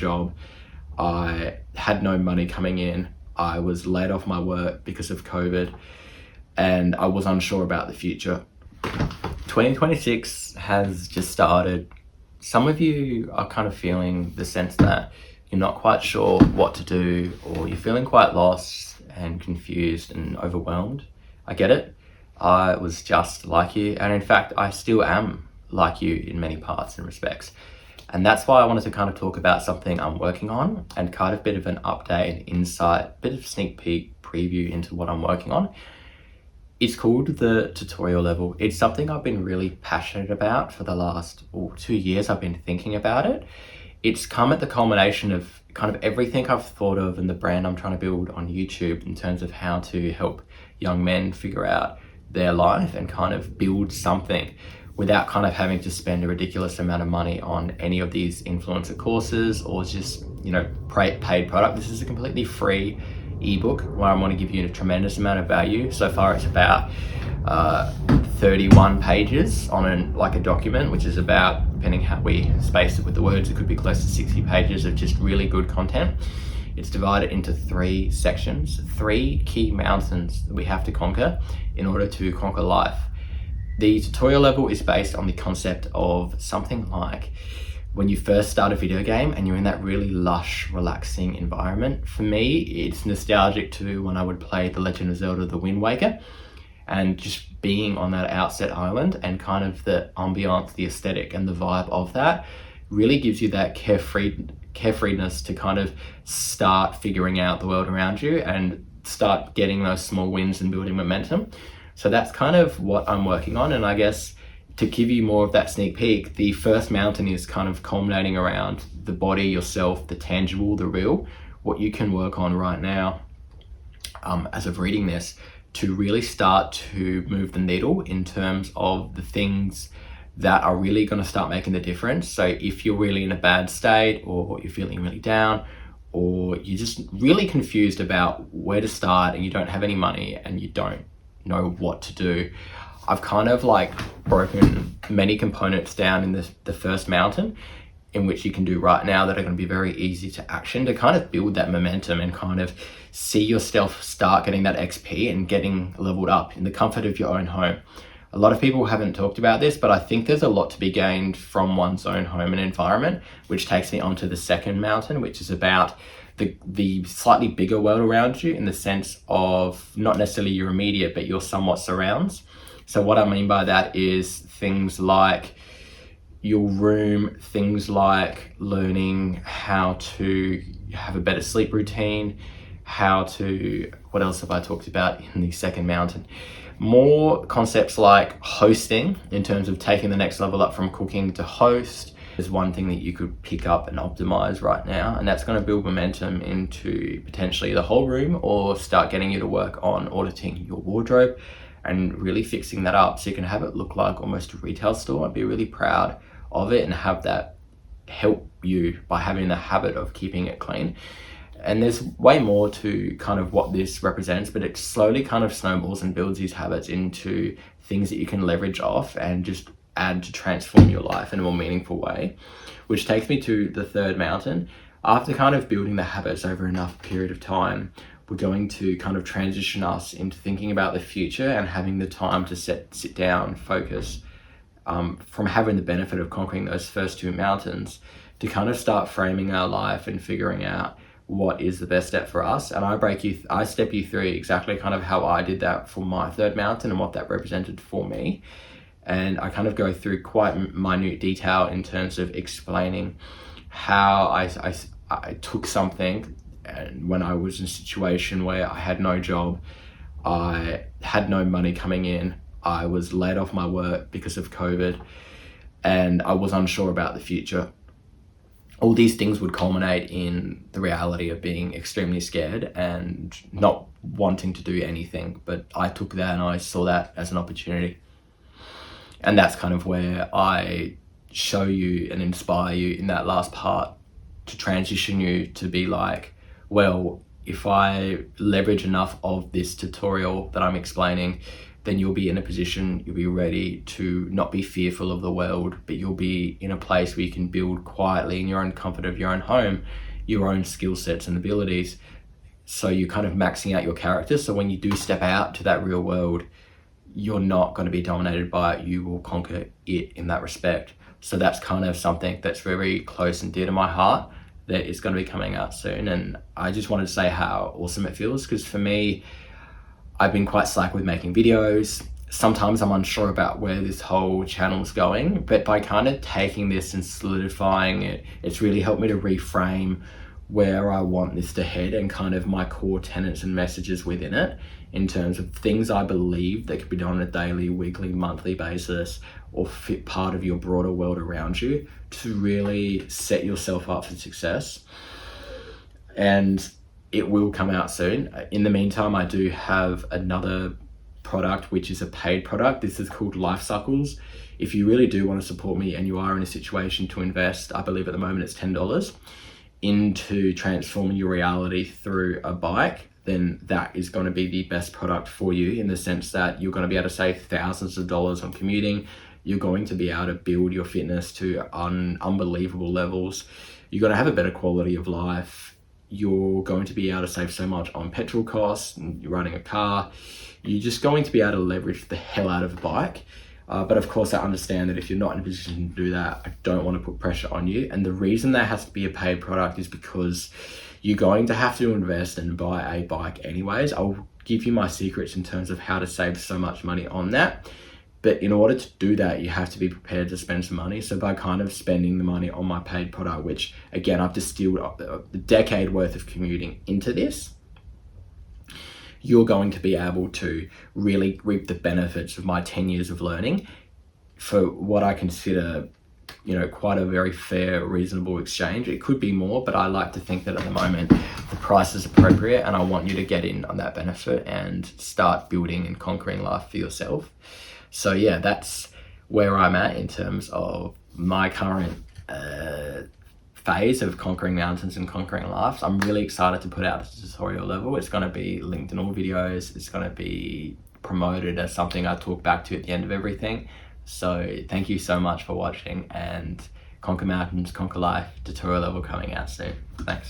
job. I had no money coming in. I was laid off my work because of COVID, and I was unsure about the future. 2026 has just started. Some of you are kind of feeling the sense that you're not quite sure what to do, or you're feeling quite lost and confused and overwhelmed. I get it. I was just like you, and in fact, I still am like you in many parts and respects. And that's why I wanted to kind of talk about something I'm working on and kind of a bit of an update and insight, bit of sneak peek preview into what I'm working on. It's called the tutorial level. It's something I've been really passionate about for the last 2 years. I've been thinking about it. It's come at the culmination of kind of everything I've thought of and the brand I'm trying to build on YouTube in terms of how to help young men figure out their life and kind of build something without kind of having to spend a ridiculous amount of money on any of these influencer courses or just, paid product. This is a completely free ebook where I want to give you a tremendous amount of value. So far it's about 31 pages on a document, which is about, depending how we space it with the words, it could be close to 60 pages of just really good content. It's divided into 3 sections, 3 key mountains that we have to conquer in order to conquer life. The tutorial level is based on the concept of something like when you first start a video game and you're in that really lush, relaxing environment. For me, it's nostalgic to when I would play The Legend of Zelda: The Wind Waker, and just being on that outset island and kind of the ambiance, the aesthetic and the vibe of that really gives you that carefreeness to kind of start figuring out the world around you and start getting those small wins and building momentum. So that's kind of what I'm working on. And I guess to give you more of that sneak peek, the first mountain is kind of culminating around the body, yourself, the tangible, the real, what you can work on right now as of reading this to really start to move the needle in terms of the things that are really going to start making the difference. So if you're really in a bad state, or you're feeling really down, or you're just really confused about where to start and you don't have any money and you don't know what to do, I've kind of broken many components down in the first mountain in which you can do right now that are going to be very easy to action to kind of build that momentum and kind of see yourself start getting that XP and getting leveled up in the comfort of your own home. A lot of people haven't talked about this, but I think there's a lot to be gained from one's own home and environment, which takes me onto the second mountain, which is about the slightly bigger world around you in the sense of not necessarily your immediate, but your somewhat surrounds. So what I mean by that is things like your room, things like learning how to have a better sleep routine, what else have I talked about in the second mountain? More concepts like hosting in terms of taking the next level up from cooking to host is one thing that you could pick up and optimize right now, and that's going to build momentum into potentially the whole room or start getting you to work on auditing your wardrobe and really fixing that up so you can have it look like almost a retail store and be really proud of it and have that help you by having the habit of keeping it clean. And there's way more to kind of what this represents, but it slowly kind of snowballs and builds these habits into things that you can leverage off and just add to transform your life in a more meaningful way, which takes me to the third mountain. After kind of building the habits over enough period of time, we're going to kind of transition us into thinking about the future and having the time to sit down, focus, from having the benefit of conquering those first 2 mountains to kind of start framing our life and figuring out what is the best step for us. And I step you through exactly kind of how I did that for my third mountain and what that represented for me. And I kind of go through quite minute detail in terms of explaining how I took something, and when I was in a situation where I had no job, I had no money coming in, I was laid off my work because of COVID, and I was unsure about the future. All these things would culminate in the reality of being extremely scared and not wanting to do anything. But I took that and I saw that as an opportunity. And that's kind of where I show you and inspire you in that last part to transition you to be like, well, if I leverage enough of this tutorial that I'm explaining, then you'll be in a position, you'll be ready to not be fearful of the world, but you'll be in a place where you can build quietly in your own comfort of your own home, your own skill sets and abilities. So you're kind of maxing out your character. So when you do step out to that real world, you're not going to be dominated by it. You will conquer it in that respect. So that's kind of something that's very close and dear to my heart that is going to be coming out soon. And I just wanted to say how awesome it feels, because for me, I've been quite slack with making videos. Sometimes I'm unsure about where this whole channel's going, but by kind of taking this and solidifying it, it's really helped me to reframe where I want this to head and kind of my core tenets and messages within it, in terms of things I believe that could be done on a daily, weekly, monthly basis, or fit part of your broader world around you to really set yourself up for success. And it will come out soon. In the meantime, I do have another product, which is a paid product. This is called Life Cycles. If you really do want to support me and you are in a situation to invest, I believe at the moment it's $10, into transforming your reality through a bike, then that is going to be the best product for you, in the sense that you're going to be able to save thousands of dollars on commuting. You're going to be able to build your fitness to unbelievable levels. You're going to have a better quality of life. You're going to be able to save so much on petrol costs, and you're running a car. You're just going to be able to leverage the hell out of a bike. But of course, I understand that if you're not in a position to do that, I don't want to put pressure on you. And the reason that has to be a paid product is because you're going to have to invest and buy a bike anyways. I'll give you my secrets in terms of how to save so much money on that. But in order to do that, you have to be prepared to spend some money. So by kind of spending the money on my paid product, which again, I've distilled a decade worth of commuting into this, you're going to be able to really reap the benefits of my 10 years of learning for what I consider, quite a very fair, reasonable exchange. It could be more, but I like to think that at the moment, the price is appropriate, and I want you to get in on that benefit and start building and conquering life for yourself. So yeah, that's where I'm at in terms of my current phase of conquering mountains and conquering life. I'm really excited to put out the tutorial level. It's going to be linked in all videos. It's going to be promoted as something I talk back to at the end of everything. So thank you so much for watching, and Conquer Mountains, Conquer Life tutorial level coming out soon. Thanks.